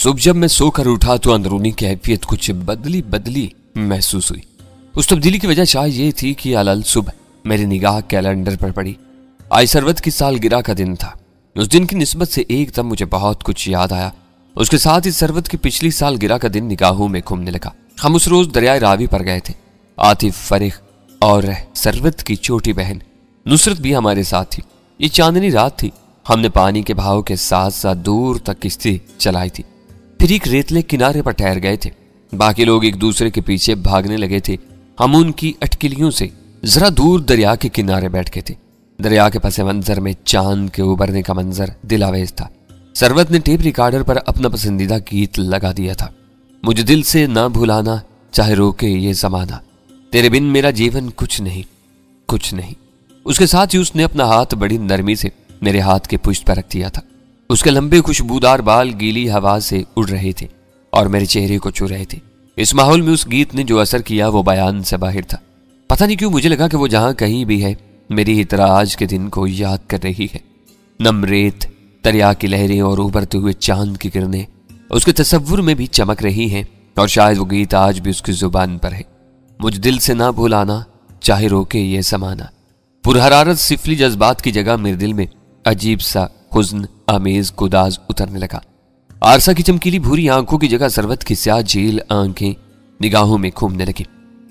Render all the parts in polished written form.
सुबह जब मैं सोकर उठा तो अंदरूनी कैफियत कुछ बदली बदली महसूस हुई। उस तब्दीली की वजह शायद ये थी कि अलल सुबह मेरी निगाह कैलेंडर पर पड़ी। आज सरवत की सालगिरह का दिन था। उस दिन की निस्बत से एकदम मुझे बहुत कुछ याद आया। उसके साथ ही सरवत की पिछली सालगिरह का दिन निगाहों में घूमने लगा। हम उस रोज दरियाए रावी पर गए थे। आतिफ, फरीख और सरवत की छोटी बहन नुसरत भी हमारे साथ थी। ये चांदनी रात थी। हमने पानी के बहाव के साथ साथ दूर तक किश्ती चलाई थी। फिर एक रेतले किनारे पर ठहर गए थे। बाकी लोग एक दूसरे के पीछे भागने लगे थे। हम उनकी अटकलियों से जरा दूर दरिया के किनारे बैठ गए थे। दरिया के पसे मंजर में चांद के उभरने का मंजर दिलावेज था। सरवत ने टेप रिकॉर्डर पर अपना पसंदीदा गीत लगा दिया था, मुझे दिल से ना भुलाना चाहे रोके ये जमाना, तेरे बिन मेरा जीवन कुछ नहीं कुछ नहीं। उसके साथ ही उसने अपना हाथ बड़ी नरमी से मेरे हाथ के पुष्ट पर रख दिया था। उसके लंबे खुशबूदार बाल गीली हवा से उड़ रहे थे और मेरे चेहरे को छू रहे थे। इस माहौल में उस गीत ने जो असर किया वो बयान से बाहर था। पता नहीं क्यों मुझे लगा कि वो जहां कहीं भी है मेरी ही तरह आज के दिन को याद कर रही है। नम रेत, दरिया की लहरें और उभरते हुए चांद की किरणें उसके तस्वुर में भी चमक रही हैं और शायद वो गीत आज भी उसकी जुबान पर है। मुझ दिल से ना भुलाना चाहे रोके ये समाना। पुरहरारत सिफली जज्बात की जगह मेरे दिल में अजीब सा हुज्न आमेज गुदाज उतरने लगा। आरसा की चमकीली भूरी आंखों की जगह सरवत की स्याह झील आंखें निगाहों में घूमने लगी।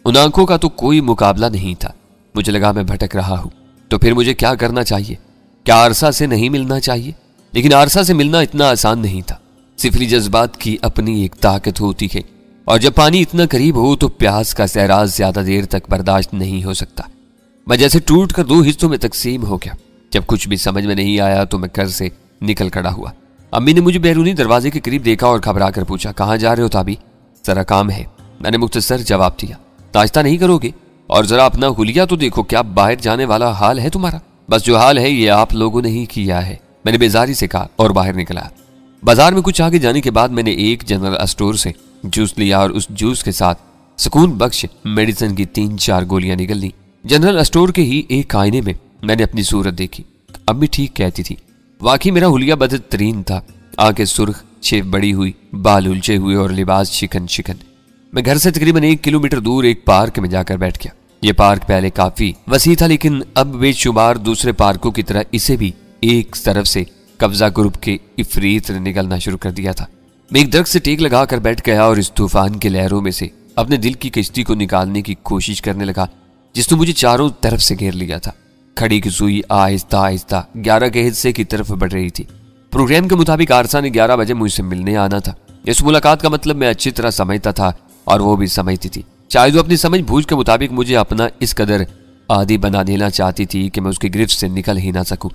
उन आंखों का तो कोई मुकाबला नहीं था। मुझे लगा मैं भटक रहा हूं, तो फिर मुझे क्या करना चाहिए? क्या आरसा से नहीं मिलना चाहिए? लेकिन आरसा से मिलना इतना आसान नहीं था। सिफली जज्बात की अपनी एक ताकत होती है और जब पानी इतना करीब हो तो प्यास का सहराज ज्यादा देर तक बर्दाश्त नहीं हो सकता। मैं जैसे टूट कर दो हिस्सों में तकसीम हो गया। जब कुछ भी समझ में नहीं आया तो मैं घर से निकल खड़ा हुआ। अम्मी ने मुझे बैरूनी दरवाजे के करीब देखा और घबरा कर पूछा, कहाँ जा रहे हो ताबी? जरा काम है, मैंने मुख्तसर जवाब दिया। नाश्ता नहीं करोगे? और जरा अपना हुलिया तो देखो, क्या बाहर जाने वाला हाल है तुम्हारा? बस जो हाल है ये आप लोगों ने ही किया है, मैंने बेजारी से कहा और बाहर निकला। बाजार में कुछ आगे जाने के बाद मैंने एक जनरल स्टोर से जूस लिया और उस जूस के साथ सुकून बख्श मेडिसिन की 3-4 गोलियां निकल ली। जनरल स्टोर के ही एक आईने में मैंने अपनी सूरत देखी। अम्मी ठीक कहती थी, वाकई मेरा हुलिया बदतरीन था। आंखें सुर्ख, छेव बड़ी हुई, बाल उलझे हुए और लिबास चिकन चिकन। मैं घर से तकरीबन 1 किलोमीटर दूर एक पार्क में जाकर बैठ गया। यह पार्क पहले काफी वसी था लेकिन अब बेशुमार दूसरे पार्कों की तरह इसे भी एक तरफ से कब्जा ग्रुप के इफरीत ने निकलना शुरू कर दिया था। मैं एक दरख्त से टेक लगाकर बैठ गया और इस तूफान के लहरों में से अपने दिल की किश्ती को निकालने की कोशिश करने लगा जिसने मुझे चारों तरफ से घेर लिया था। खड़ी की सुई आहिस्ता आहिस्ता 11 के हिस्से की तरफ बढ़ रही थी। प्रोग्राम के मुताबिक आरसा ने 11 बजे मुझसे मिलने आना था। इस मुलाकात का मतलब मैं अच्छी तरह समझता था और वो भी समझती थी। शायद वो अपनी समझ बूझ के मुताबिक मुझे अपना इस कदर आदी बना देना चाहती थी कि मैं उसकी गिरफ्त से निकल ही ना सकूं।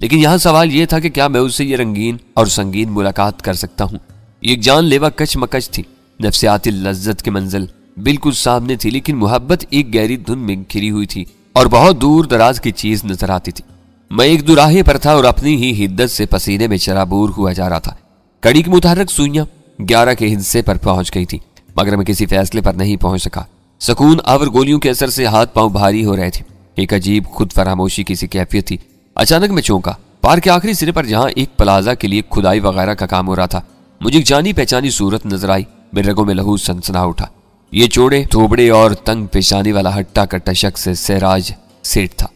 लेकिन यहाँ सवाल यह था कि क्या मैं उससे ये रंगीन और संगीन मुलाकात कर सकता हूँ? ये एक जानलेवा कशमकश थी। नफ्सियाती लज्जत की मंजिल बिल्कुल सामने थी लेकिन मोहब्बत एक गहरी धुन में घिरी हुई थी और बहुत दूर दराज की चीज नजर आती थी। मैं एक दुराहे पर था और अपनी ही हिद्दत से पसीने में शराबूर हुआ जा रहा था। कड़ी की मुतहर्रिक सुइयां 11 के हिस्से पर पहुंच गई थी मगर मैं किसी फैसले पर नहीं पहुंच सका। सुकून आवर गोलियों के असर से हाथ पांव भारी हो रहे थे। एक अजीब खुद फरामोशी की सी कैफियत थी। अचानक मैं चौंका। पार्क के आखिरी सिरे पर जहां एक प्लाजा के लिए खुदाई वगैरह का काम हो रहा था मुझे एक जानी पहचानी सूरत नजर आई। मेरे रगों में लहू सनसना उठा। ये चौड़े थोबड़े और तंग पेशानी वाला हट्टा कट्टा शख्स सहराज सेठ था।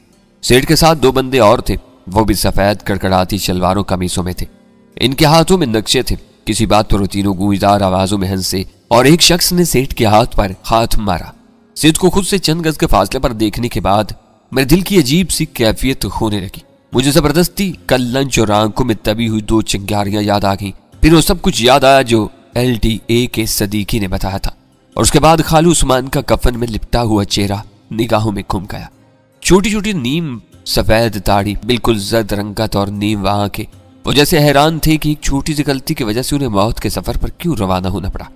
सेठ के साथ 2 बंदे और थे, वो भी सफेद कड़कड़ाती शलवारों कमीसों में थे। इनके हाथों में नक्शे थे। किसी बात पर वो तीनों गूंजदार आवाजों में हंसे और एक शख्स ने सेठ के हाथ पर हाथ मारा। सेठ को खुद से चंद गज के फासले पर देखने के बाद मेरे दिल की अजीब सी कैफियत होने लगी। मुझे जबरदस्ती कल लंच और आंखों में तबी हुई 2 चिंगारियां याद आ गई। फिर वो सब कुछ याद आया जो LTA के सदीकी ने बताया था और उसके बाद खालू उस्मान का कफन में लिपटा हुआ चेहरा निगाहों में घूम गया। छोटी छोटी नीम सफेद दाढ़ी, बिल्कुल जर्द रंगत और नीम आंखें। वो जैसे हैरान थे कि एक छोटी सी गलती की वजह से उन्हें मौत के सफर पर क्यों रवाना होना पड़ा।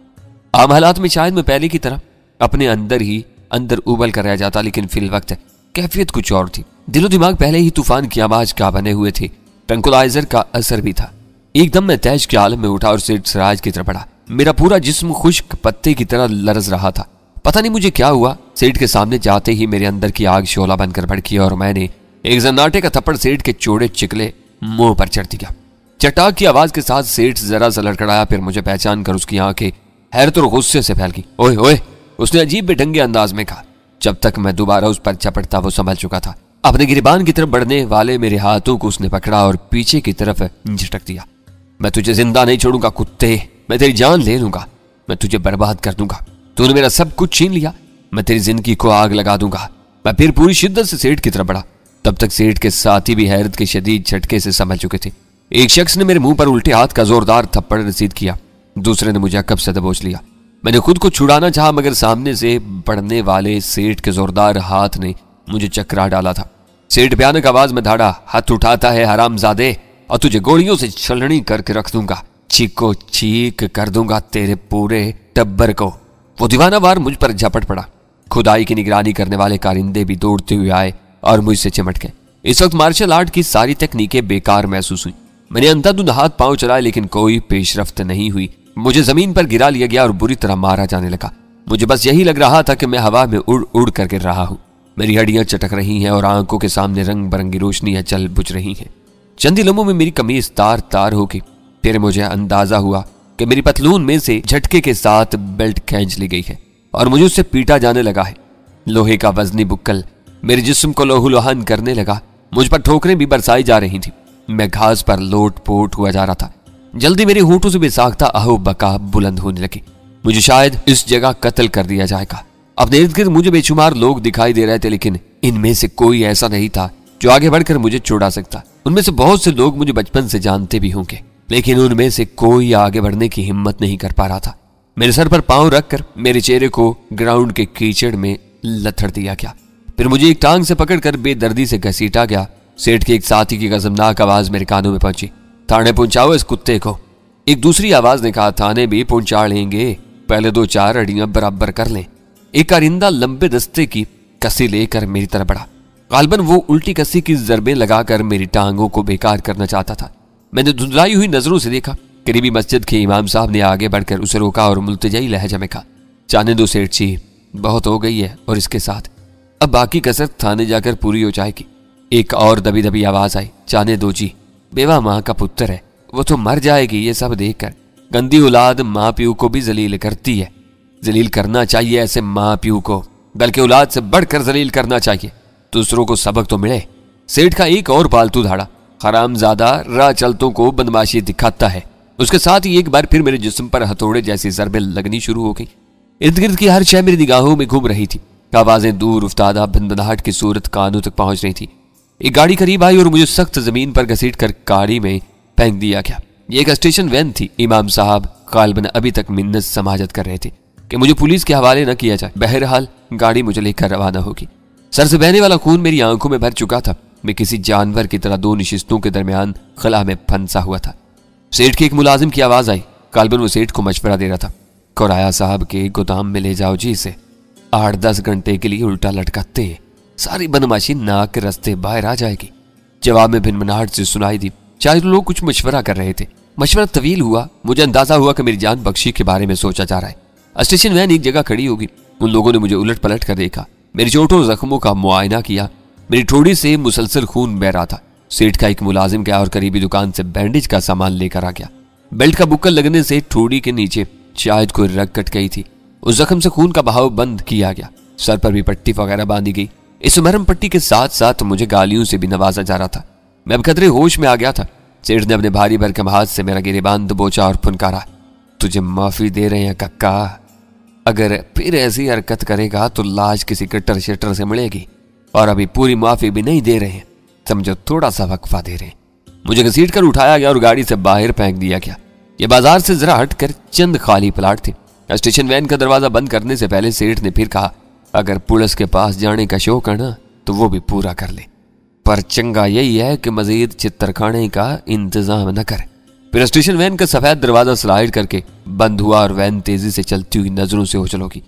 आम हालात में शायद मैं पहले की तरह अपने अंदर ही अंदर उबल कर रह जाता लेकिन फिल वक्त कैफियत कुछ और थी। दिलो दिमाग पहले ही तूफान की आवाज का बने हुए थे। ट्रंकुलाइजर का असर भी था। एकदम मैं तैश के आलम में उठा और सेठ सराज की तरफ बढ़ा। मेरा पूरा जिस्म खुश्क पत्ते की तरह लरज रहा था। पता नहीं मुझे क्या हुआ। सेठ के सामने जाते ही मेरे अंदर की आग शोला बनकर भड़की और मैंने एक जन्नाटे का थप्पड़ सेठ के चौड़े चिकले मुंह पर चढ़ दिया। चटाक की आवाज के साथ सेठ जरा सा लड़खड़ाया, फिर मुझे पहचान कर उसकी आंखें हैरत और गुस्से से फैल गई। ओए ओए, उसने अजीब बेढंगे अंदाज में कहा। जब तक मैं दोबारा उस पर झपटता वो संभल चुका था। अपने गिरबान की तरफ बढ़ने वाले मेरे हाथों को उसने पकड़ा और पीछे की तरफ झटक दिया। मैं तुझे जिंदा नहीं छोड़ूंगा कुत्ते, मैं तेरी जान ले लूंगा, मैं तुझे बर्बाद कर दूंगा। तूने मेरा सब कुछ छीन लिया, मैं तेरी जिंदगी को आग लगा दूंगा। मैं फिर पूरी शिद्दत से सेठ की तरफ बढ़ा। तब तक सेठ के साथी भी हैरत के शदीद झटके से संभल चुके थे। एक शख्स ने मेरे मुंह पर उल्टे हाथ का जोरदार थप्पड़ रसीद किया, दूसरे ने मुझे अकब से दबोच लिया। मैंने खुद को छुड़ाना चाहा, मगर सामने से बढ़ने वाले सेठ के जोरदार हाथ ने मुझे चकरा डाला था। सेठ भयानक आवाज में धाड़ा, हाथ उठाता है हरामजादे, और तुझे गोलियों से छलनी करके रख दूंगा, चीको चीक कर दूंगा तेरे पूरे टब्बर को। वो दीवाना वार मुझ पर झपट पड़ा। खुदाई की निगरानी करने वाले कारिंदे भी दौड़ते हुए आए और मुझसे चिमट गए। इस वक्त मार्शल आर्ट की सारी तकनीकें बेकार महसूस हुई। मैंने अंधाधुंध हाथ पांव चलाए, लेकिन कोई पेशरफ्त नहीं हुई। मुझे जमीन पर गिरा लिया गया और बुरी तरह मारा जाने लगा। मुझे बस यही लग रहा था कि मैं हवा में उड़ उड़ कर गिर रहा हूं। मेरी हड्डियां चटक रही हैं और आंखों के सामने रंग बिरंगी रोशनियां जल बुझ रही हैं। चंद ही लम्हों में मेरी कमीज तार तार होगी। फिर मुझे अंदाजा हुआ कि मेरी पतलून में से झटके के साथ बेल्ट खींच ली गई है और मुझे उससे पीटा जाने लगा है। लोहे का वजनी बुक्कल मेरे जिस्म को लोहलुहान करने लगा। मुझ पर ठोकरें भी बरसाई जा रही थी। मैं घास पर लोट पोट हुआ जा रहा था। जल्दी मेरे होठों से बेसाख्ता अहो बका बुलंद होने लगी। मुझे शायद इस जगह कत्ल कर दिया जाएगा। अपने इर्द गिर्द मुझे बेशुमार लोग दिखाई दे रहे थे, लेकिन इनमें से कोई ऐसा नहीं था जो आगे बढ़कर मुझे छुड़ा सकता। उनमें से बहुत से लोग मुझे बचपन से जानते भी होंगे, लेकिन उनमें से कोई आगे बढ़ने की हिम्मत नहीं कर पा रहा था। मेरे सर पर पांव रखकर मेरे चेहरे को ग्राउंड के कीचड़ में लथड़ दिया गया। फिर मुझे एक टांग से पकड़कर बेदर्दी से घसीटा गया। सेठ के एक साथी की गजबनाक आवाज मेरे कानों में पहुंची, थाने पहुंचाओ इस कुत्ते को। एक दूसरी आवाज ने कहा, थाने भी पहुंचा लेंगे, पहले 2-4 अड़ियां बराबर कर लें। एक कारिंदा लंबे दस्ते की कस्सी लेकर मेरी तरफ बढ़ा। गालबन वो उल्टी कस्सी की जरबें लगाकर मेरी टांगों को बेकार करना चाहता था। मैंने धुंधलाई हुई नजरों से देखा। करीबी मस्जिद के इमाम साहब ने आगे बढ़कर उसे रोका और मुल्तजाई लहजा में कहा, जाने दो सेठ जी, बहुत हो गई है, और इसके साथ अब बाकी कसर थाने जाकर पूरी हो जाएगी। एक और दबी दबी आवाज आई, जाने दो जी, बेवा माँ का पुत्र है, वो तो मर जाएगी। ये सब देखकर गंदी औलाद माँ प्यू को भी जलील करती है। जलील करना चाहिए ऐसे माँ प्यू को, बल्कि औलाद से बढ़कर जलील करना चाहिए। दूसरों को सबक तो मिले। सेठ का एक और पालतू धाड़ा, हरामजादा राह चलतों को बदमाशी दिखाता है। उसके साथ ही एक बार फिर मेरे जिस्म पर हथौड़े जैसी जरबें लगनी शुरू हो गई। इर्द गिर्द की हर शय मेरी निगाहों में घूम रही थी। आवाजें दूर उफ्तादा भनभनाहट की सूरत कानों तक पहुंच रही थी। एक गाड़ी करीब आई और मुझे सख्त जमीन पर घसीट कर गाड़ी में फेंक दिया गया। ये एक स्टेशन वैन थी। इमाम साहब गालबन अभी तक मिन्नत समाजत कर रहे थे कि मुझे पुलिस के हवाले न किया जाए। बहरहाल गाड़ी मुझे लेकर रवाना होगी। सर से बहने वाला खून मेरी आंखों में भर चुका था। मैं किसी जानवर की तरह 2 निशिस्तों के दरमियान खला में फंसा हुआ था। सेठ की एक मुलाजिम की आवाज आई। गालबन वो सेठ को मशवरा दे रहा था, कोराया साहब के गोदाम में ले जाओ जी इसे, 8-10 घंटे के लिए उल्टा लटकाते हैं, सारी बदमाशी नाक के रास्ते बाहर आ जाएगी। जवाब में भिनभिनाहट से सुनाई दी। शायद लोग कुछ मशवरा कर रहे थे। मशवरा तवील हुआ। मुझे अंदाजा हुआ कि मेरी जान बख्शी के बारे में सोचा जा रहा है। स्टेशन वैन एक जगह खड़ी होगी। उन लोगों ने मुझे उलट पलट कर देखा, मेरी चोटों और जख्मों का मुआयना किया। मेरी ठोड़ी से मुसलसल खून बह रहा था। सेठ का एक मुलाजिम गया और करीबी दुकान से बैंडेज का सामान लेकर आ गया। बेल्ट का बुक्कल लगने से ठोड़ी के नीचे शायद कोई रग कट गई थी। उस जख्म से खून का बहाव बंद किया गया। सर पर भी पट्टी वगैरह बांधी गई। इस मरहम पट्टी के साथ साथ मुझे गालियों से भी नवाजा जा रहा था। मैं अब कदरे होश में आ गया था। सेठ ने अपने भारी भरकम हाथ से मेरा गिरेबान दबोचा और फुनकारा, तुझे माफी दे रहे हैं कक्का, अगर फिर ऐसी हरकत करेगा तो लाश किसी कट्टर शटर से मिलेगी, और अभी पूरी माफी भी नहीं दे रहे हैं, समझो थोड़ा सा वक्फा दे रहे हैं। मुझे घसीट कर उठाया गया और गाड़ी से बाहर फेंक दिया गया। ये बाजार से जरा हटकर चंद खाली प्लाट थे। स्टेशन वैन का दरवाजा बंद करने से पहले सेठ ने फिर कहा, अगर पुलिस के पास जाने का शौक है ना तो वो भी पूरा कर ले, पर चंगा यही है कि मजीद चित्तर खाने का इंतजाम न कर। फिर स्टेशन वैन का सफेद दरवाजा स्लाइड करके बंद हुआ और वैन तेजी से चलती हुई नजरों से उछल होगी।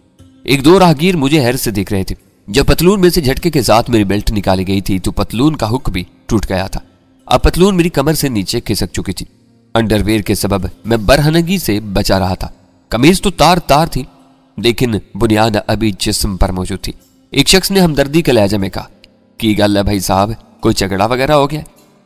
1-2 राहगीर मुझे हैरत से देख रहे थे। जब पतलून में से झटके के साथ मेरी बेल्ट निकाली गई थी तो पतलून का हुक भी टूट गया था। अब पतलून मेरी कमर से नीचे खिसक चुकी थी। अंडरवेयर के सबब मैं बरहनगी से बचा रहा था। कमीज तो तार तार थी, लेकिन बुनियाद अभी जिस्म पर मौजूद थी। एक शख्स ने हमदर्दी के लहजे में कहा, की गल है भाई साहब, कोई झगड़ा वगैरह हो गया?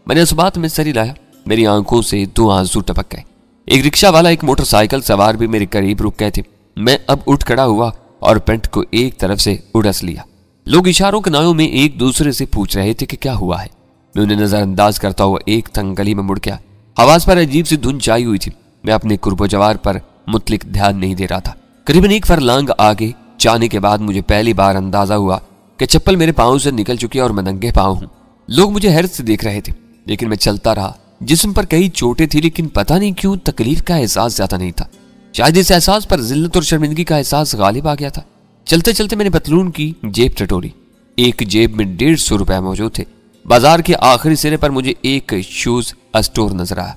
मैंने उस बात में सर हिलाया। मेरी आंखों से 2 आंसू टपक गए। एक रिक्शा वाला, एक मोटरसाइकिल सवार भी मेरे करीब रुक गए थे। मैं अब उठ खड़ा हुआ और पेंट को एक तरफ से उड़स लिया। लोग इशारों के नायों में एक दूसरे से पूछ रहे थे कि क्या हुआ है। मैं उन्हें नजरअंदाज करता हुआ एक तंग गली में मुड़ गया। आवाज पर अजीब सी धुन छाई हुई थी। मैं अपने कुर्बो जवार पर मुतलिक ध्यान नहीं दे रहा था। करीबन 1 फरलांग आगे जाने के बाद मुझे पहली बार अंदाजा हुआ कि चप्पल मेरे पांव से निकल चुकी है और मैं नंगे पांव हूं। लोग मुझे हैरत से देख रहे थे, लेकिन मैं चलता रहा। जिस्म पर कई चोटें थी, लेकिन पता नहीं क्यों तकलीफ का एहसास ज्यादा नहीं था। शायद इस एहसास पर जिल्लत और शर्मिंदगी का एहसास गालिब आ गया था। चलते चलते मैंने पतलून की जेब टटोरी। एक जेब में 150 रुपए मौजूद थे। बाजार के आखिरी सिरे पर मुझे एक शूज स्टोर नजर आया।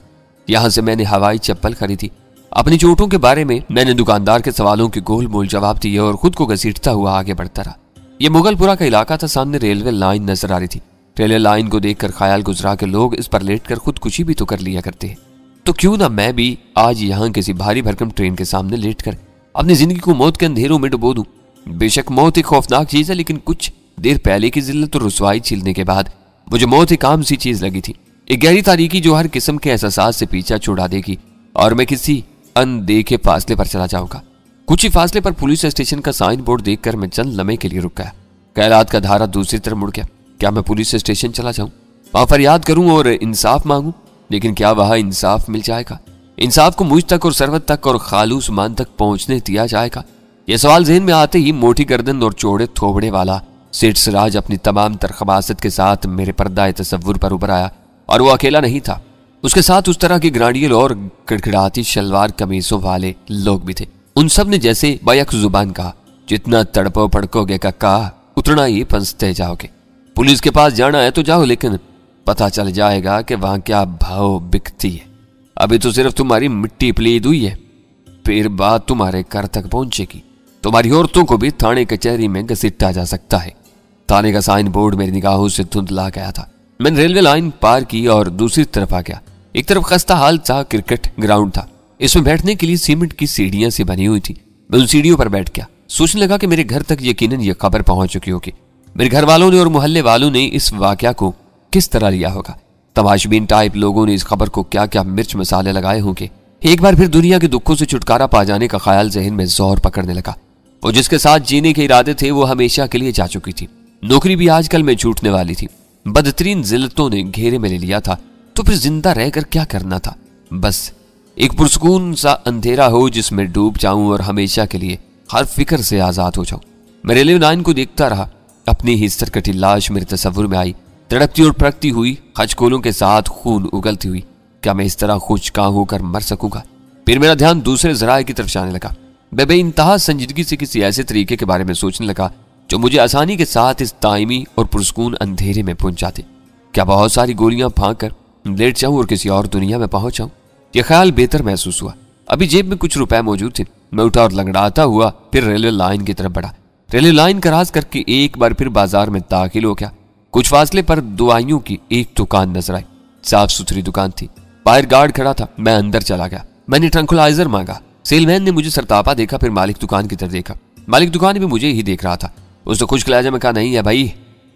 यहां से मैंने हवाई चप्पल खरीदी। अपनी चोटों के बारे में मैंने दुकानदार के सवालों के गोल मोल जवाब दिए और खुद को घसीटता हुआ आगे बढ़ता रहा। यह मुगलपुरा का इलाका था। सामने रेलवे लाइन नजर आ रही थी। रेलवे लाइन को देखकर ख्याल गुजरा के लोग इस पर लेटकर खुदकुशी भी तो कर लिया करते हैं, तो क्यों ना मैं भी आज यहाँ किसी भारी भरकम ट्रेन के सामने लेटकर अपनी जिंदगी को मौत के अंधेरों में डुबो दूं। बेशक मौत एक खौफनाक चीज है, लेकिन कुछ देर पहले की जिल्लत और रुसवाई छीलने के बाद मुझे मौत एक आम सी चीज लगी थी। एक गहरी तारीकी जो हर किस्म के एहसास से पीछा छुड़ा देगी और मैं किसी अनदेखे फासले पर चला जाऊंगा। कुछ ही फासले पर पुलिस स्टेशन का साइन बोर्ड देखकर मैं चंद लम्हे के लिए रुक गया। ख्यालात का धारा दूसरी तरफ मुड़ गया। क्या मैं पुलिस स्टेशन चला जाऊं, वहां फरियाद करूं और इंसाफ मांगूं? लेकिन क्या वहां इंसाफ मिल जाएगा? इंसाफ को मुझ तक और सरवत तक और खालूस मान तक पहुंचने दिया जाएगा? यह सवाल ज़हन में आते ही मोटी गर्दन और चौड़े थोबड़े वाला सेठ सिराज अपनी तमाम तरखबासत के साथ मेरे पर्दा तसव्वुर पर उभर आया। और वो अकेला नहीं था, उसके साथ उस तरह के ग्रांडियल और किड़किड़ाती शलवार कमीजों वाले लोग भी थे। उन सब ने जैसे बायक जुबान कहा, जितना तड़पो पड़कोगे कक्का उतना ही पंसते जाओगे। पुलिस के पास जाना है तो जाओ, लेकिन पता चल जाएगा कि वहां क्या भाव बिकती है। अभी तो सिर्फ तुम्हारी मिट्टी प्लीद हुई है, फिर बात तुम्हारे घर तक पहुंचेगी। तुम्हारी औरतों को भी थाने कचहरी में घसीटा जा सकता है। थाने का साइन बोर्ड मेरी निगाहों से धुंधला गया था। मैंने रेलवे लाइन पार की और दूसरी तरफ आ गया। एक तरफ खस्ता हाल सा क्रिकेट ग्राउंड था। इसमें बैठने के लिए सीमेंट की सीढ़ियां सी बनी हुई थी। मैं उन सीढ़ियों पर बैठ गया। सोचने लगा कि मेरे घर तक यकीनन ये खबर पहुंच चुकी होगी। मेरे घर वालों ने और मोहल्ले वालों ने इस वाकया को किस तरह लिया होगा। तमाशबीन टाइप लोगों ने इस खबर को क्या क्या मिर्च मसाले लगाए होंगे। एक बार फिर दुनिया के दुखों से छुटकारा पा जाने का ख्याल जहन में जोर पकड़ने लगा। वो जिसके साथ जीने के इरादे थे वो हमेशा के लिए जा चुकी थी। नौकरी भी आजकल में छूटने वाली थी। बदतरीन जिल्लतों ने घेरे में ले लिया था, तो फिर जिंदा रहकर क्या करना था? बस एक पुरसकून सा अंधेरा हो जिसमें डूब जाऊं और हमेशा के लिए हर फिक्र से आजाद हो जाऊं। मैं रेलवे लाइन को देखता रहा। अपनी ही सरकटी लाश मेरे तस्वुर में आई, तड़पती और फड़कती हुई, खचकोलों के साथ खून उगलती हुई। क्या मैं इस तरह खुशकां होकर मर सकूंगा? फिर मेरा ध्यान दूसरे जराए की तरफ जाने लगा। मैं बेइंतहा संजीदगी से किसी ऐसे तरीके के बारे में सोचने लगा जो मुझे आसानी के साथ इस दायमी और पुरसकून अंधेरे में पहुंच जाते। क्या बहुत सारी गोलियां फांक कर लेट जाऊं और किसी और दुनिया में पहुंच जाऊं? यह ख्याल बेहतर महसूस हुआ। अभी जेब में कुछ रुपए मौजूद थे। मैं उठा और लंगड़ाता हुआ फिर रेलवे लाइन की तरफ बढ़ा। रेलवे लाइन क्रॉस करके एक बार फिर बाजार में दाखिल हो गया। कुछ फासले पर दवाइयों की एक दुकान नजर आई। साफ सुथरी दुकान थी। बाहर गार्ड खड़ा था। मैं अंदर चला गया। मैंने ट्रंकुलाइजर मांगा। सेलमैन ने मुझे सरतापा देखा, फिर मालिक दुकान की तरफ देखा। मालिक दुकान भी मुझे ही देख रहा था। उसने खुश्क लहजे में कहा, नहीं है भाई।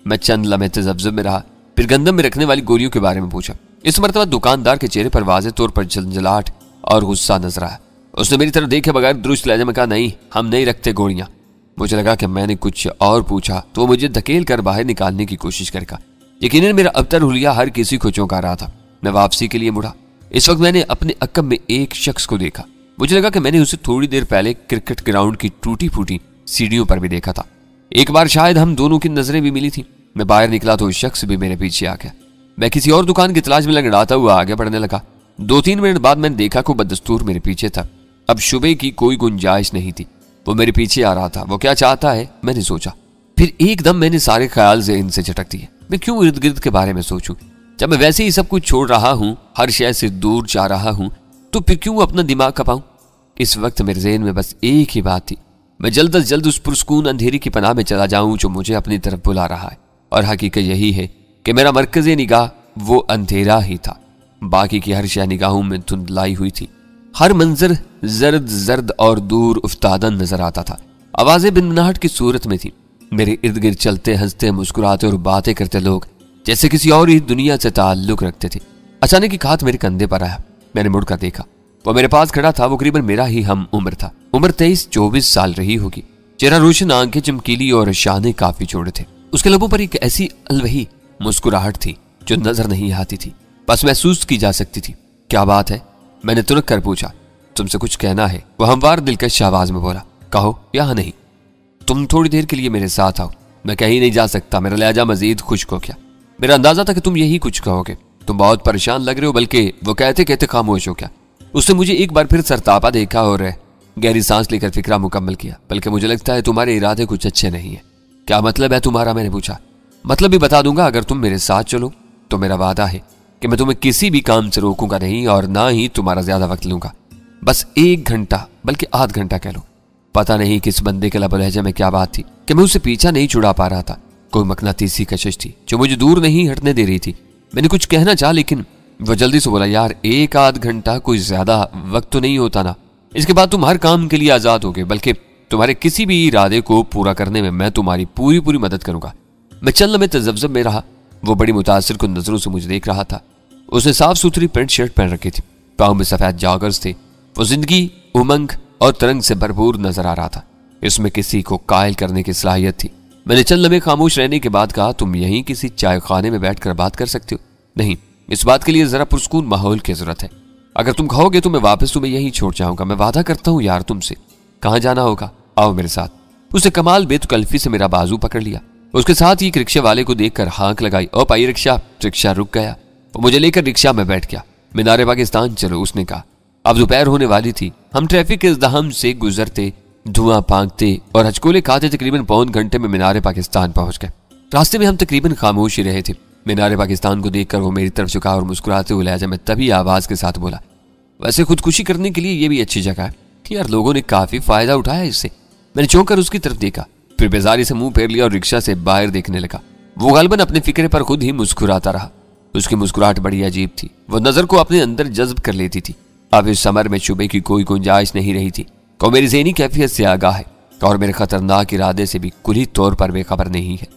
मैं चंद लम्हे तजब्जुब में रहा, फिर गंदम में रखने वाली गोलियों के बारे में पूछा। इस मरतबा दुकानदार के चेहरे पर वाज़ेह तौर पर झंझलाहट और गुस्सा नजर आया। उसने मेरी तरफ देखे बगैर दुरुस्त लहजे में कहा, नहीं, हम नहीं रखते गोलियां। मुझे लगा कि मैंने कुछ और पूछा तो मुझे धकेल कर बाहर निकालने की कोशिश करेगा। यकीनन मेरा अबतर हुलिया हर किसी को चौंका रहा था। मैं वापसी के लिए मुड़ा। इस वक्त मैंने अपने अक्ब में एक शख्स को देखा। मुझे लगा कि मैंने उसे थोड़ी देर पहले क्रिकेट ग्राउंड की टूटी फूटी सीढ़ियों पर भी देखा था। एक बार शायद हम दोनों की नजरें भी मिली थी। मैं बाहर निकला तो उस शख्स भी मेरे पीछे आ गया। मैं किसी और दुकान की तलाश में लंगड़ाता हुआ आगे बढ़ने लगा। 2-3 मिनट बाद मैंने देखा को बदस्तूर मेरे पीछे था। अब शुबे की कोई गुंजाइश नहीं थी। वो मेरे पीछे आ रहा था। वो क्या चाहता है, मैंने सोचा। फिर एकदम मैंने सारे ख्याल ज़हन से झटक दिए। मैं क्यों इर्द गिर्द के बारे में सोचूं? जब मैं वैसे ही सब कुछ छोड़ रहा हूं, हर शय से दूर जा रहा हूं, तो फिर क्यों अपना दिमाग खपाऊं? इस वक्त मेरे ज़हन में बस एक ही बात थी। मैं जल्द अज जल्द उस पुरस्कून अंधेरी की पनाह में चला जाऊं जो मुझे अपनी तरफ बुला रहा है। और हकीकत यही है कि मेरा मरकज़ी निगाह वो अंधेरा ही था। बाकी की हर शय निगाहों में धुंधलाई हुई थी। हर मंजर जर्द जर्द और दूर उफ्तादन नजर आता था। आवाजें बिनबनाहट की सूरत में थी। मेरे इर्द गिर्द चलते, हंसते, मुस्कुराते और बातें करते लोग जैसे किसी और ही दुनिया से ताल्लुक रखते थे। अचानक एक हाथ मेरे कंधे पर आया। मैंने मुड़कर देखा, वो मेरे पास खड़ा था। वो करीबन मेरा ही हम उम्र था। उम्र 23-24 साल रही होगी। चेहरा रोशन, आंखें चमकीली और शाने काफी चौड़े थे। उसके लबों पर एक ऐसी अलवही मुस्कुराहट थी जो नजर नहीं आती थी, बस महसूस की जा सकती थी। क्या बात है? मैंने तुरंत कर पूछा। तुमसे कुछ कहना है, वो हमवार दिलकश आवाज में बोला। कहो। यहाँ नहीं, तुम थोड़ी देर के लिए मेरे साथ आओ। मैं कहीं नहीं जा सकता। मेरा लहजा मजीद खुश्क हो गया। मेरा अंदाजा था कि तुम यही कुछ कहोगे। तुम बहुत परेशान लग रहे हो। बल्कि वो कहते कहते खामोश हो गया। उसने मुझे एक बार फिर सरतापा देखा और गहरी सांस लेकर फिक्रा मुकम्मल किया। बल्कि मुझे लगता है तुम्हारे इरादे कुछ अच्छे नहीं है। क्या मतलब है तुम्हारा? मैंने पूछा। मतलब भी बता दूंगा। अगर तुम मेरे साथ चलो तो मेरा वादा है कि मैं तुम्हें किसी भी काम से रोकूंगा नहीं और ना ही तुम्हारा ज्यादा वक्त लूंगा। बस 1 घंटा, बल्कि आध घंटा कह लो। पता नहीं किस बंदे के लब लहजे में क्या बात थी कि मैं उससे पीछा नहीं छुड़ा पा रहा था। कोई मकनातीसी कशिश थी जो मुझे दूर नहीं हटने दे रही थी। मैंने कुछ कहना चाहा, लेकिन वो जल्दी से बोला, यार 1 आध घंटा कोई ज्यादा वक्त तो नहीं होता ना। इसके बाद तुम हर काम के लिए आजाद होगे। बल्कि तुम्हारे किसी भी इरादे को पूरा करने में मैं तुम्हारी पूरी पूरी मदद करूंगा। मैं चंद लम्हे तजब्जब में रहा। वो बड़ी मुतासिर कुन नजरों से मुझे देख रहा था। उसने साफ सुथरी पैंट शर्ट पहन रखी थी। पाँव में सफेद जॉगर्स थे। वो जिंदगी, उमंग और तरंग से भरपूर नजर आ रहा था। इसमें किसी को कायल करने की सलाहियत थी। मैंने चंद लम्हे खामोश रहने के बाद कहा, तुम यहीं किसी चाय खाने में बैठकर बात कर सकते हो? नहीं, इस बात के लिए जरा पुरस्कून माहौल की जरूरत है। अगर तुम कहोगे तो मैं वापस तुम्हें यहीं छोड़ जाऊंगा। मैं वादा करता हूं यार तुमसे। कहाँ जाना होगा? आओ मेरे साथ। उसने कमाल बेतकल्फी से मेरा बाजू पकड़ लिया। उसके साथ ही एक रिक्शे वाले को देखकर हाँक लगाई। ओ पाई रिक्शा। रिक्शा रुक गया। वो मुझे लेकर रिक्शा में बैठ गया। मीनारे पाकिस्तान चलो, उसने कहा। अब दोपहर होने वाली थी। हम ट्रैफिक के इज़्दिहाम से गुजरते, धुआं फांकते और हचकोले खाते तकरीबन 1.25 घंटे में मीनारे पाकिस्तान पहुंच गए। रास्ते में हम तकरीबन खामोश ही रहे थे। मीनारे पाकिस्तान को देखकर वो मेरी तरफ झुका और मुस्कुराते हुए लहजे में तभी आवाज के साथ बोला, वैसे खुदकुशी करने के लिए ये भी अच्छी जगह है यार, लोगों ने काफी फायदा उठाया इससे। मैंने चौंक कर उसकी तरफ देखा, फिर बेजारी से मुंह फेर लिया और रिक्शा से बाहर देखने लगा। वो गालबन अपने फिक्रे पर खुद ही मुस्कुराता रहा। उसकी मुस्कुराहट बड़ी अजीब थी। वो नजर को अपने अंदर जज्ब कर लेती थी। अब इस समर में शुबे की कोई गुंजाइश नहीं रही थी। को मेरी ज़हनी कैफियत से आगाह है और मेरे खतरनाक इरादे से भी कुली तौर पर बेखबर नहीं है।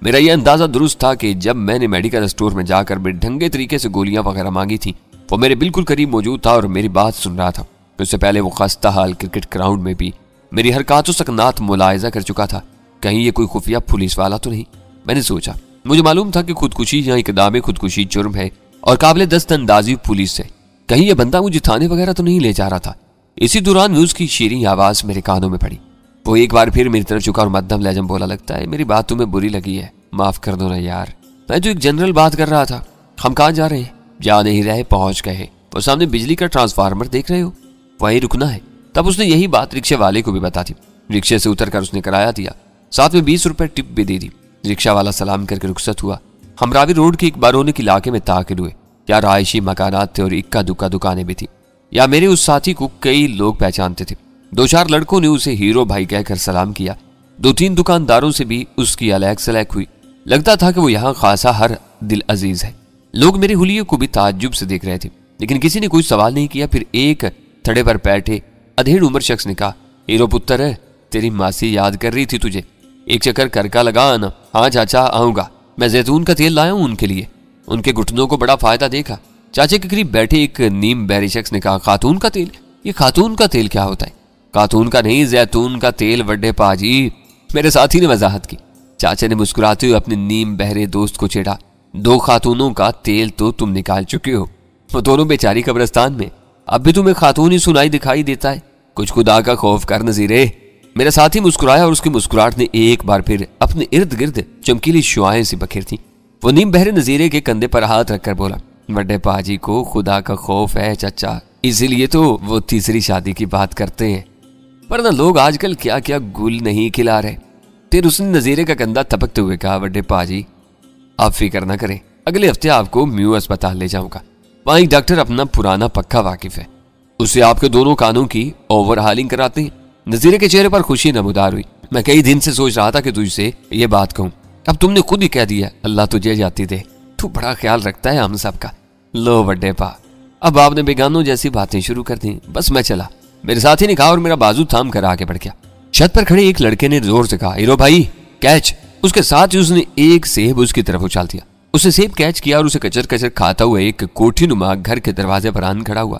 मेरा यह अंदाजा दुरुस्त था कि जब मैंने मेडिकल स्टोर में जाकर बेढंगे तरीके से गोलियां वगैरह मांगी थी, वो मेरे बिल्कुल करीब मौजूद था और मेरी बात सुन रहा था। उससे पहले वो खस्ता हाल क्रिकेट ग्राउंड में भी मेरी हरकतों सकनात मुलायजा कर चुका था। कहीं ये कोई खुफिया पुलिस वाला तो नहीं? मैंने सोचा। मुझे मालूम था कि खुदकुशी या इकदाम खुदकुशी जुर्म है और काबिल दस्त अंदाजी पुलिस से। कहीं ये बंदा मुझे थाने वगैरह तो नहीं ले जा रहा था। इसी दौरान उसकी शीरीं आवाज मेरे कानों में पड़ी। वो एक बार फिर मेरी तरफ झुका और मध्यम लहजम बोला, लगता है मेरी बात तुम्हें बुरी लगी है, माफ कर दो ना यार। मैं तो एक जनरल बात कर रहा था। हम कहाँ जा रहे हैं? जा नहीं रहे, पहुंच गए। वो सामने बिजली का ट्रांसफार्मर देख रहे हो, वहीं रुकना है। तब उसने यही बात रिक्शे वाले को भी बता दी। रिक्शे से उतरकर उसने किराया दिया, साथ में 20 रुपए टिप भी दे दी। रिक्शा वाला सलाम करके रुखसत हुआ। हम रावी रोड के एक बारोने के इलाके में ताकिल हुए। या रहायशी मकानात थे और इक्का दुक्का दुकानें भी थी। या मेरे उस साथी को कई लोग पहचानते थे। 2-4 लड़कों ने उसे हीरो भाई कहकर सलाम किया। 2-3 दुकानदारों से भी उसकी अलैक सलैक हुई। लगता था कि वो यहाँ खासा हर दिल अजीज है। लोग मेरे हुलिये को भी ताज्जुब से देख रहे थे, लेकिन किसी ने कोई सवाल नहीं किया। फिर एक थड़े पर बैठे अधेड़ उम्र शख्स ने कहा, हीरो पुत्र है, तेरी मासी याद कर रही थी तुझे, एक चक्कर करका लगा आना। हाँ चाचा आऊंगा, मैं जैतून का तेल लाया हूं उनके लिए, उनके घुटनों को बड़ा फायदा देखा। चाचे के करीब बैठे एक नीम बैरी शख्स ने कहा, खातून का तेल? ये खातून का तेल क्या होता है? खातून का नहीं, जैतून का तेल वड्डे पाजी। मेरे साथी ने वजाहत की। चाचा ने मुस्कुराते हुए अपने नीम बहरे दोस्त को छेड़ा, 2 खातूनों का तेल तो तुम निकाल चुके हो, वो दोनों बेचारी कब्रिस्तान में। अब भी तुम्हें खातून ही सुनाई दिखाई देता है, कुछ खुदा का खौफ कर नजीरे। मेरा साथी मुस्कुराया और उसकी मुस्कुराहट ने एक बार फिर अपने इर्द गिर्द चमकीली शुआएं सी बखेर थी। वो नीम बहरे नजीरे के कंधे पर हाथ रखकर बोला, बड़े पाजी को खुदा का खौफ है चाचा, इसीलिए तो वो तीसरी शादी की बात करते हैं, वरना लोग आजकल क्या क्या गुल नहीं खिला रहे। फिर उसने नजीरे का कंधा थपकते हुए कहा, बड़े पाजी आप फिक्र ना करें, अगले हफ्ते आपको म्यू अस्पताल ले जाऊंगा। वहां एक डॉक्टर अपना पुराना पक्का वाकिफ है, उससे आपके दोनों कानों की ओवरहालिंग कराते हैं। नजीरे के चेहरे पर खुशी नमूदार हुई। मैं कई दिन से सोच रहा था कि तुझसे ये बात कहूं, अब तुमने खुद ही कह दिया, अल्लाह तुझे जाती दे, तू बड़ा ख्याल रखता है हम सबका। लो बड्डे पा, अब आपने बेगानों जैसी बातें शुरू कर दी, बस मैं चला, मेरे साथी ने कहा और मेरा बाजू थाम कर आगे बढ़ गया। छत पर खड़े एक लड़के ने जोर से कहा, हीरो भाई कैच। उसके साथ ही उसने एक सेब उसकी तरफ उछाल दिया। उसने सेब कैच किया और उसे कचर कचर खाता हुआ एक कोठी नुमा घर के दरवाजे पर आन खड़ा हुआ।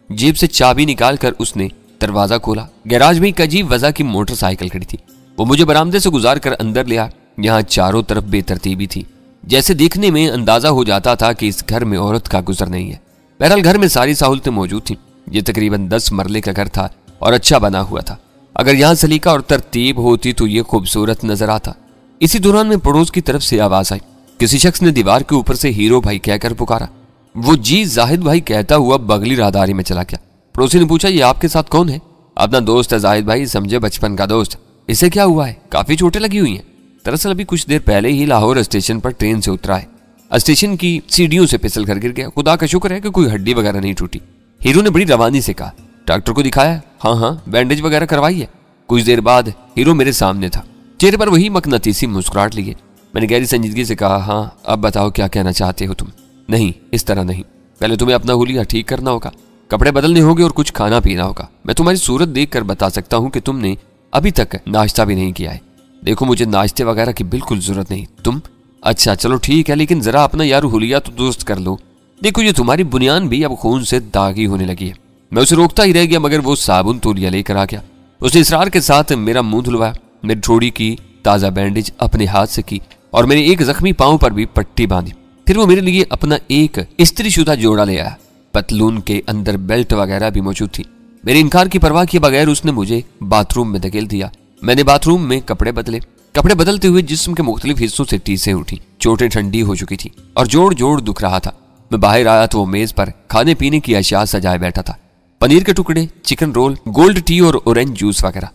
जेब से चाबी निकालकर उसने दरवाजा खोला। गैराज में एक अजीब वजह की मोटरसाइकिल खड़ी थी। वो मुझे बरामदे से गुजार कर अंदर ले आया। यहाँ चारों तरफ बेतरतीबी थी, जैसे देखने में अंदाजा हो जाता था कि इस घर में औरत का गुजर नहीं है। बहरहाल घर में सारी सहूलतें मौजूद थी। ये तकरीबन 10 मरले का घर था और अच्छा बना हुआ था। अगर यहाँ सलीका और तरतीब होती तो ये खूबसूरत नजर आता। इसी दौरान में पड़ोस की तरफ से आवाज आई। किसी शख्स ने दीवार के ऊपर से हीरो भाई कहकर पुकारा। वो जी जाहिद भाई कहता हुआ बगली राहदारी में चला गया। पड़ोसी ने पूछा, ये आपके साथ कौन है? अपना दोस्त है जाहिद भाई, समझे बचपन का दोस्त। इसे क्या हुआ है? काफी चोटें लगी हुई हैं। दरअसल अभी कुछ देर पहले ही लाहौर स्टेशन पर ट्रेन से उतरा है। स्टेशन की सीढ़ियों से फिसल कर गिर गया। खुदा का शुक्र है कि कोई हड्डी वगैरह नहीं टूटी। हीरो ने बड़ी रवानी से कहा। डॉक्टर को दिखाया? हाँ, बैंडेज वगैरह करवाई है। कुछ देर बाद हीरो मेरे सामने था, चेहरे पर वही मकनतीसी मुस्कुराहट लिए। मैंने गहरी संजीदगी से कहा, हाँ अब बताओ क्या कहना चाहते हो तुम? नहीं, इस तरह नहीं। पहले तुम्हें अपना हुलिया ठीक करना होगा, कपड़े बदलने होंगे और कुछ खाना पीना होगा। मैं तुम्हारी सूरत देखकर बता सकता हूँ कि तुमने अभी तक नाश्ता भी नहीं किया है। देखो मुझे नाश्ते वगैरह की बिल्कुल जरूरत नहीं। तुम अच्छा चलो ठीक है, लेकिन जरा अपना यार हुलिया तो दुरुस्त कर लो। देखो ये तुम्हारी बुनियान भी अब खून से दागी होने लगी है। मैं उसे रोकता ही रह गया, मगर वो साबुन तौलिया लेकर आ गया। उसने इसरार के साथ मेरा मुंह धुलवाया, मेरी ठोड़ी की ताजा बैंडेज अपने हाथ से की और मेरे एक जख्मी पांव पर भी पट्टी बांधी। फिर वो मेरे लिए अपना एक इस्त्रीशुदा जोड़ा ले आया। पतलून के अंदर बेल्ट वगैरह भी मौजूद थी। मेरे इनकार की परवाह किए बगैर उसने मुझे बाथरूम में धकेल दिया। मैंने बाथरूम में कपड़े बदले। कपड़े बदलते हुए जिस्म के मुख्तलिफ हिस्सों से टीसें उठी। चोटें ठंडी हो चुकी थी और जोड़ जोड़ दुख रहा था। मैं बाहर आया तो वो मेज पर खाने पीने की अशिया सजाए बैठा था। पनीर के टुकड़े, चिकन रोल, गोल्ड टी और ऑरेंज जूस वगैरह।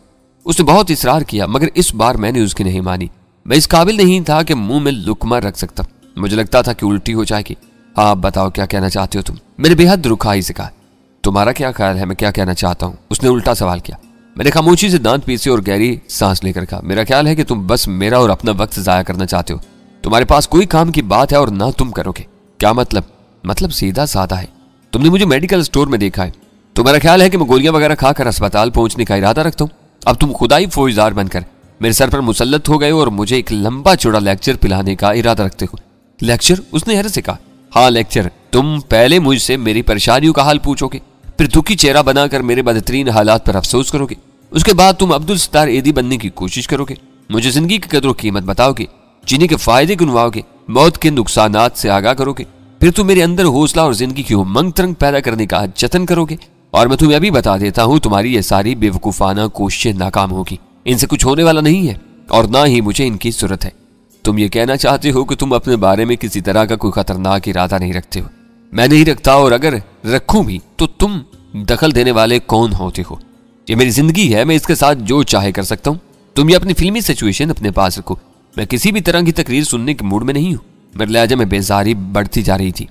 उसने बहुत इसरार किया, मगर इस बार मैंने उसकी नहीं मानी। मैं इस काबिल नहीं था कि मुंह में लुकमा रख सकता। मुझे लगता था कि उल्टी हो जाएगी। हाँ अब बताओ क्या कहना चाहते हो तुम? मैंने बेहद रुखाई से कहा। तुम्हारा क्या ख्याल है मैं क्या कहना चाहता हूँ? उसने उल्टा सवाल किया। मैंने खामोशी से दांत पीसे और गहरी सांस लेकर कहा, मेरा ख्याल है कि तुम बस मेरा और अपना वक्त जाया करना चाहते हो। तुम्हारे पास कोई काम की बात है और ना तुम करोगे। क्या मतलब? मतलब सीधा साधा है। तुमने मुझे मेडिकल स्टोर में देखा है। तुम्हारा ख्याल है कि मैं गोलियां वगैरह खाकर अस्पताल पहुंचने का इरादा रखता हूँ। अब तुम खुदाई फौजदार बनकर मेरे सर पर मुसल्लत हो गए और मुझे एक लंबा चौड़ा लेक्चर पिलाने का इरादा रखते हो। लेक्चर? उसने हैरत से कहा। हाँ लेक्चर। तुम पहले मुझसे मेरी परेशानियों का हाल पूछोगे, फिर दुखी चेहरा बनाकर मेरे बदतरीन हालात पर अफसोस करोगे। उसके बाद तुम अब्दुल सत्तार एदी बनने की कोशिश करोगे। मुझे जिंदगी की कदर कीमत बताओगे, जीने के फायदे गिनवाओगे, मौत के नुकसानात से आगाह करोगे। फिर तुम मेरे अंदर हौसला और जिंदगी की उमंग तरंग पैदा करने का जतन करोगे। और मैं तुम्हें अभी बता देता हूं, तुम्हारी ये सारी बेवकूफाना कोशिशें नाकाम होगी। इनसे कुछ होने वाला नहीं है और ना ही मुझे इनकी जरूरत है। तुम ये कहना चाहते हो कि तुम अपने बारे में किसी तरह का कोई खतरनाक इरादा नहीं रखते हो। मैं नहीं रखता, और अगर रखूं भी तो तुम दखल देने वाले कौन होते हो? ये मेरी जिंदगी है, मैं इसके साथ जो चाहे कर सकता हूँ। तुम ये अपनी फिल्मी सिचुएशन अपने पास रखो। मैं किसी भी तरह की तकरीर सुनने के मूड में नहीं हूँ। मेरे लहजे में बेजारी बढ़ती जा रही थी।